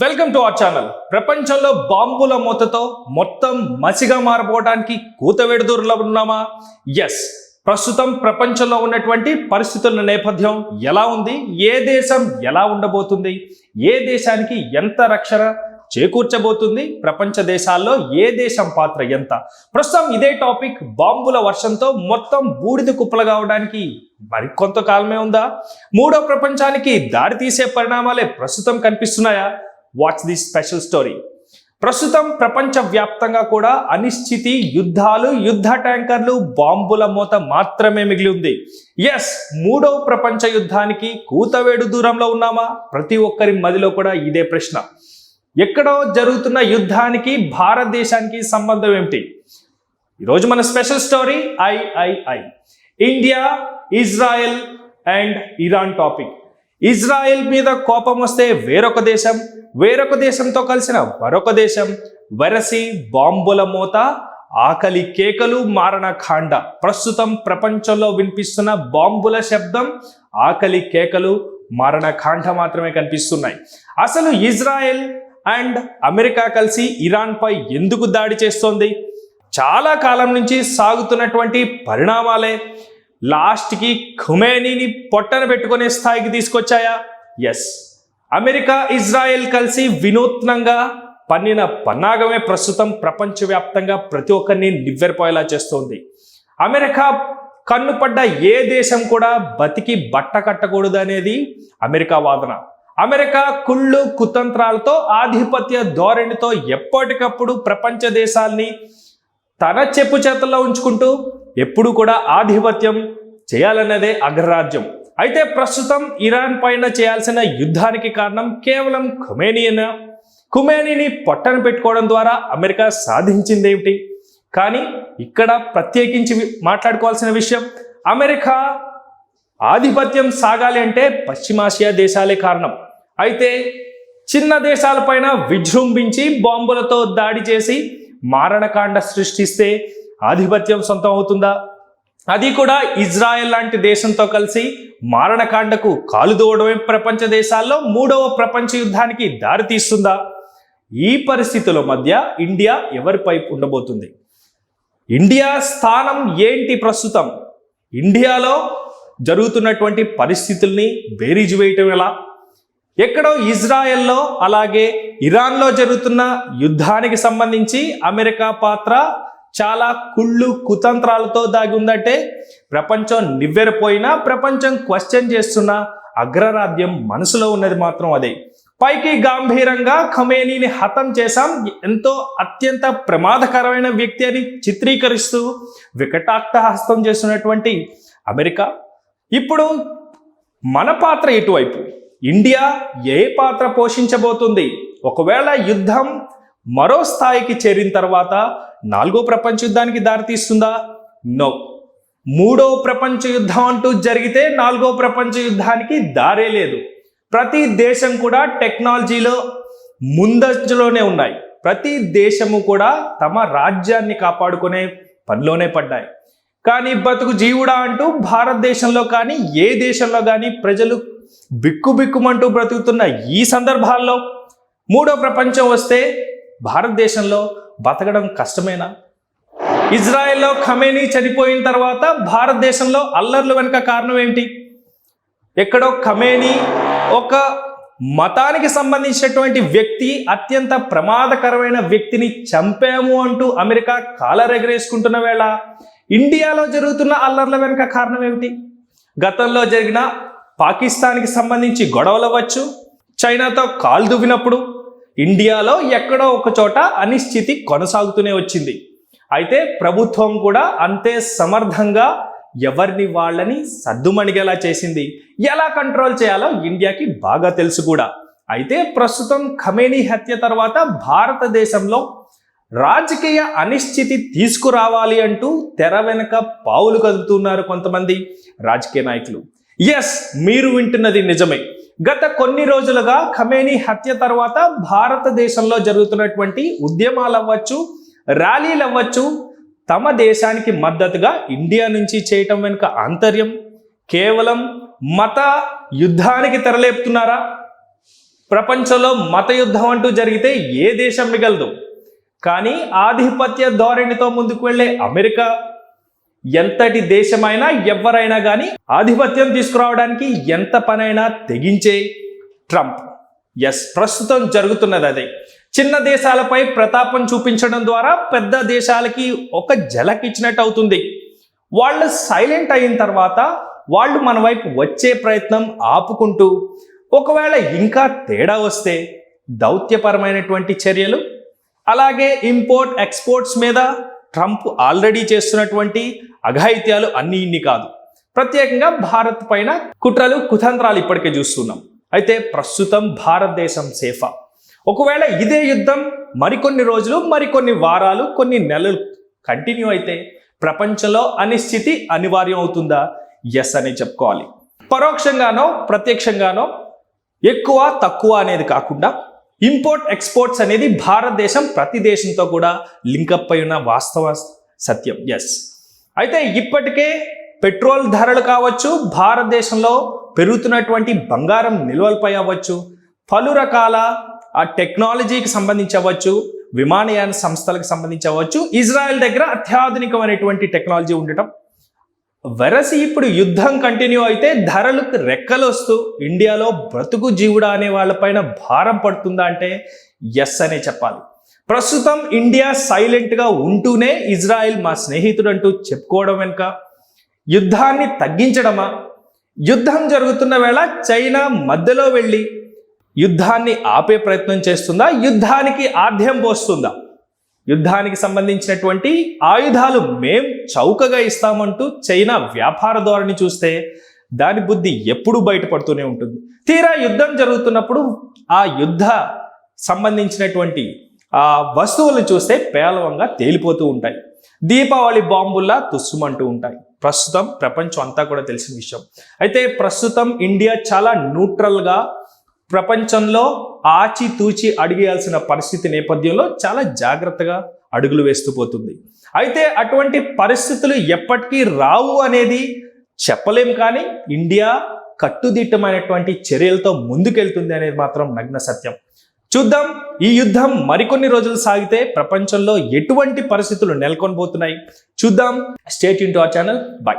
Welcome to our channel. ప్రపంచంలో బాంబుల మూతతో మొత్తం మసిగా మారిపోవడానికి కూతవేడుదూరులో ఉన్నామా? ఎస్. ప్రస్తుతం ప్రపంచంలో ఉన్నటువంటి పరిస్థితుల నేపథ్యం ఎలా ఉంది, ఏ దేశం ఎలా ఉండబోతుంది, ఏ దేశానికి ఎంత రక్షణ చేకూర్చబోతుంది, ప్రపంచ దేశాల్లో ఏ దేశం పాత్ర ఎంత, ప్రస్తుతం ఇదే టాపిక్. బాంబుల వర్షంతో మొత్తం బూడిద కుప్పలు కావడానికి మరికొంతకాలమే ఉందా? మూడో ప్రపంచానికి దారితీసే పరిణామాలే ప్రస్తుతం కనిపిస్తున్నాయా? What's the special story. ప్రస్తుతం ప్రపంచ వ్యాప్తంగా కూడా అనిశ్చితి, యుద్ధాలు, యుద్ధ ట్యాంకర్లు, బాంబుల మూత మాత్రమే మిగిలి ఉంది. ఎస్, మూడో ప్రపంచ యుద్ధానికి కూతవేడు దూరంలో ఉన్నామా? ప్రతి ఒక్కరి మదిలో కూడా ఇదే ప్రశ్న. ఎక్కడో జరుగుతున్న యుద్ధానికి భారతదేశానికి సంబంధం ఏమిటి? ఈరోజు మన special story I India, Israel and Iran topic. Israel మీద కోపం వస్తే వేరొక దేశం, వేరొక దేశంతో కలిసిన మరొక దేశం, వెరసి బాంబుల మూత, ఆకలి కేకలు, మారణకాండ. ప్రస్తుతం ప్రపంచంలో వినిపిస్తున్న బాంబుల శబ్దం, ఆకలి కేకలు, మారణకాండ మాత్రమే కనిపిస్తున్నాయి. అసలు ఇజ్రాయెల్ అండ్ అమెరికా కలిసి ఇరాన్ పై ఎందుకు దాడి చేస్తోంది? చాలా కాలం నుంచి సాగుతున్నటువంటి పరిణామాలే లాస్ట్కి ఖుమేనీని పొట్టన పెట్టుకునే స్థాయికి తీసుకొచ్చాయా? ఎస్, అమెరికా, ఇజ్రాయెల్ కలిసి వినూత్నంగా పన్నిన పన్నాగమే ప్రస్తుతం ప్రపంచవ్యాప్తంగా ప్రతి ఒక్కరిని నివ్వెరపోయేలా చేస్తోంది. అమెరికా కన్నుపడ్డ ఏ దేశం కూడా బతికి బట్ట కట్టకూడదు అనేది అమెరికా వాదన. అమెరికా కుళ్ళు కుతంత్రాలతో, ఆధిపత్య ధోరణితో ఎప్పటికప్పుడు ప్రపంచ దేశాల్ని తన చెప్పు చేతుల్లో ఉంచుకుంటూ ఎప్పుడు కూడా ఆధిపత్యం చేయాలన్నదే అగ్రరాజ్యం. అయితే ప్రస్తుతం ఇరాన్ పైన చేయాల్సిన యుద్ధానికి కారణం కేవలం ఖుమేనీని పొట్టన పెట్టుకోవడం ద్వారా అమెరికా సాధించిందేమిటి? కానీ ఇక్కడ ప్రత్యేకించి మాట్లాడుకోవాల్సిన విషయం, అమెరికా ఆధిపత్యం సాగాలి అంటే పశ్చిమాసియా దేశాలే కారణం. అయితే చిన్న దేశాలపైన విజృంభించి బాంబులతో దాడి చేసి మారణకాండ సృష్టిస్తే ఆధిపత్యం సొంతం అవుతుందా? అది కూడా ఇజ్రాయెల్ లాంటి దేశంతో కలిసి మారణకాండకు కాలుదోవడమే ప్రపంచ దేశాల్లో మూడవ ప్రపంచ యుద్ధానికి దారితీస్తుందా? ఈ పరిస్థితుల మధ్య ఇండియా ఎవరిపై ఉండబోతుంది? ఇండియా స్థానం ఏంటి ప్రస్తుతం? ఇండియాలో జరుగుతున్నటువంటి పరిస్థితుల్ని బేరీజు వేయటం ఎలా? ఎక్కడో ఇజ్రాయెల్లో అలాగే ఇరాన్లో జరుగుతున్న యుద్ధానికి సంబంధించి అమెరికా పాత్ర చాలా కుళ్ళు కుతంత్రాలతో దాగి ఉందంటే ప్రపంచం నివ్వెరపోయినా, ప్రపంచం క్వశ్చన్ చేస్తున్న అగ్రరాజ్యం మనసులో ఉన్నది మాత్రం అదే. పైకి గంభీరంగా ఖుమేనీని హతం చేశాం, ఎంతో అత్యంత ప్రమాదకరమైన వ్యక్తి అని చిత్రీకరిస్తూ వికటాట్టహాసం చేస్తున్నటువంటి అమెరికా ఇప్పుడు మన పాత్ర ఎటువైపు? ఇండియా ఏ పాత్ర పోషించబోతుంది? ఒకవేళ యుద్ధం మరో స్థాయికి చేరిన తర్వాత నాలుగో ప్రపంచ యుద్ధానికి దారితీస్తుందా? నో. మూడో ప్రపంచ యుద్ధం అంటూ జరిగితే నాలుగో ప్రపంచ యుద్ధానికి దారే లేదు. ప్రతి దేశం కూడా టెక్నాలజీలో ముందంజలోనే ఉన్నాయి. ప్రతి దేశము కూడా తమ రాజ్యాన్ని కాపాడుకునే పనిలోనే పడ్డాయి. కానీ బతుకు జీవుడా అంటూ భారతదేశంలో కానీ ఏ దేశంలో కానీ ప్రజలు బిక్కుబిక్కుమంటూ బ్రతుకుతున్న ఈ సందర్భాల్లో మూడో ప్రపంచం వస్తే భారతదేశంలో బతకడం కష్టమేనా? ఇజ్రాయెల్లో ఖుమేనీ చనిపోయిన తర్వాత భారతదేశంలో అల్లర్లు వెనుక కారణం ఏంటి? ఎక్కడో ఖుమేనీ ఒక మతానికి సంబంధించినటువంటి వ్యక్తి, అత్యంత ప్రమాదకరమైన వ్యక్తిని చంపాము అంటూ అమెరికా కాలరెగరేసుకుంటున్న వేళ ఇండియాలో జరుగుతున్న అల్లర్ల వెనుక కారణం ఏమిటి? గతంలో జరిగిన పాకిస్తాన్కి సంబంధించి గొడవలు అవ్వచ్చు, చైనాతో కాలు దువ్వినప్పుడు ఇండియాలో ఎక్కడో ఒక చోట అనిశ్చితి కొనసాగుతూనే వచ్చింది. అయితే ప్రభుత్వం కూడా అంతే సమర్థంగా ఎవరిని వాళ్ళని సద్దుమణిగేలా చేసింది. ఎలా కంట్రోల్ చేయాలో ఇండియాకి బాగా తెలుసు కూడా. అయితే ప్రస్తుతం ఖుమేనీ హత్య తర్వాత భారతదేశంలో రాజకీయ అనిశ్చితి తీసుకురావాలి అంటూ తెర వెనుక పావులు కదుపుతున్నారు కొంతమంది రాజకీయ నాయకులు. ఎస్, మీరు వింటున్నది నిజమే. గత కొన్ని రోజులుగా ఖుమేనీ హత్య తర్వాత భారతదేశంలో జరుగుతున్నటువంటి ఉద్యమాలు అవ్వచ్చు, ర్యాలీలు అవ్వచ్చు, తమ దేశానికి మద్దతుగా ఇండియా నుంచి చేయటం వెనుక ఆంతర్యం కేవలం మత యుద్ధానికి తెరలేపుతున్నారా? ప్రపంచంలో మత యుద్ధం అంటూ జరిగితే ఏ దేశం మిగలదు. కానీ ఆధిపత్య ధోరణితో ముందుకు వెళ్ళే అమెరికా, ఎంతటి దేశమైనా ఎవరైనా కానీ ఆధిపత్యం తీసుకురావడానికి ఎంత పనైనా తెగించే ట్రంప్. ప్రస్తుతం జరుగుతున్నది అదే. చిన్న దేశాలపై ప్రతాపం చూపించడం ద్వారా పెద్ద దేశాలకి ఒక జలక్ ఇచ్చినట్టు అవుతుంది. వాళ్ళు సైలెంట్ అయిన తర్వాత వాళ్ళు మన వైపు వచ్చే ప్రయత్నం ఆపుకుంటూ, ఒకవేళ ఇంకా తేడా వస్తే దౌత్యపరమైనటువంటి చర్యలు, అలాగే ఇంపోర్ట్ ఎక్స్పోర్ట్స్ మీద ట్రంప్ ఆల్రెడీ చేస్తున్నటువంటి అఘాయిత్యాలు అన్నీ ఇన్ని కాదు. ప్రత్యేకంగా భారత్ పైన కుట్రలు కుతంత్రాలు ఇప్పటికే చూస్తున్నాం. అయితే ప్రస్తుతం భారతదేశం సేఫా? ఒకవేళ ఇదే యుద్ధం మరికొన్ని రోజులు, మరికొన్ని వారాలు, కొన్ని నెలలు కంటిన్యూ అయితే ప్రపంచంలో అనిశ్చితి అనివార్యం అవుతుందా? అని చెప్పుకోవాలి. పరోక్షంగానో ప్రత్యక్షంగానో ఎక్కువ తక్కువ అనేది కాకుండా ఇంపోర్ట్ ఎక్స్పోర్ట్స్ అనేది భారతదేశం ప్రతి దేశంతో కూడా లింకప్ అయి ఉన్న వాస్తవ సత్యం. అయితే ఇప్పటికే పెట్రోల్ ధరలు కావచ్చు, భారతదేశంలో పెరుగుతున్నటువంటి బంగారం నిల్వలపై అవ్వచ్చు, పలు రకాల ఆ టెక్నాలజీకి సంబంధించి అవ్వచ్చు, విమానయాన సంస్థలకు సంబంధించి అవ్వచ్చు, ఇజ్రాయెల్ దగ్గర అత్యాధునికమైనటువంటి టెక్నాలజీ ఉండటం. వెరసి ఇప్పుడు యుద్ధం కంటిన్యూ అయితే ధరలకు రెక్కలు వస్తూ ఇండియాలో బ్రతుకు జీవుడా అనే వాళ్ళపైన భారం పడుతుందా అంటే అనే చెప్పాలి. ప్రస్తుతం ఇండియా సైలెంట్గా ఉంటూనే ఇజ్రాయెల్ మా స్నేహితుడు అంటూ చెప్పుకోవడం వెనుక యుద్ధాన్ని తగ్గించడమా? యుద్ధం జరుగుతున్న వేళ చైనా మధ్యలో వెళ్ళి యుద్ధాన్ని ఆపే ప్రయత్నం చేస్తుందా? యుద్ధానికి ఆద్యం పోస్తుందా? యుద్ధానికి సంబంధించినటువంటి ఆయుధాలు మేం చౌకగా ఇస్తామంటూ చైనా వ్యాపార ధోరణి చూస్తే దాని బుద్ధి ఎప్పుడూ బయటపడుతూనే ఉంటుంది. తీరా యుద్ధం జరుగుతున్నప్పుడు ఆ యుద్ధ సంబంధించినటువంటి ఆ వస్తువులను చూస్తే పేలవంగా తేలిపోతూ ఉంటాయి. దీపావళి బాంబుల్లా తుస్సుమంటూ ఉంటాయి. ప్రస్తుతం ప్రపంచం అంతా కూడా తెలిసిన విషయం. అయితే ప్రస్తుతం ఇండియా చాలా న్యూట్రల్గా ప్రపంచంలో ఆచితూచి అడిగేయాల్సిన పరిస్థితి నేపథ్యంలో చాలా జాగ్రత్తగా అడుగులు వేస్తూ పోతుంది. అయితే అటువంటి పరిస్థితులు ఎప్పటికీ రావు అనేది చెప్పలేం, కానీ ఇండియా కట్టుదిట్టమైనటువంటి చర్యలతో ముందుకెళ్తుంది అనేది మాత్రం నగ్న సత్యం. చూద్దాం, ఈ యుద్ధం మరికొన్ని రోజులు సాగితే ప్రపంచంలో ఎటువంటి పరిస్థితులు నెలకొనబోతున్నాయి చూద్దాం. Stay tune to our channel. By.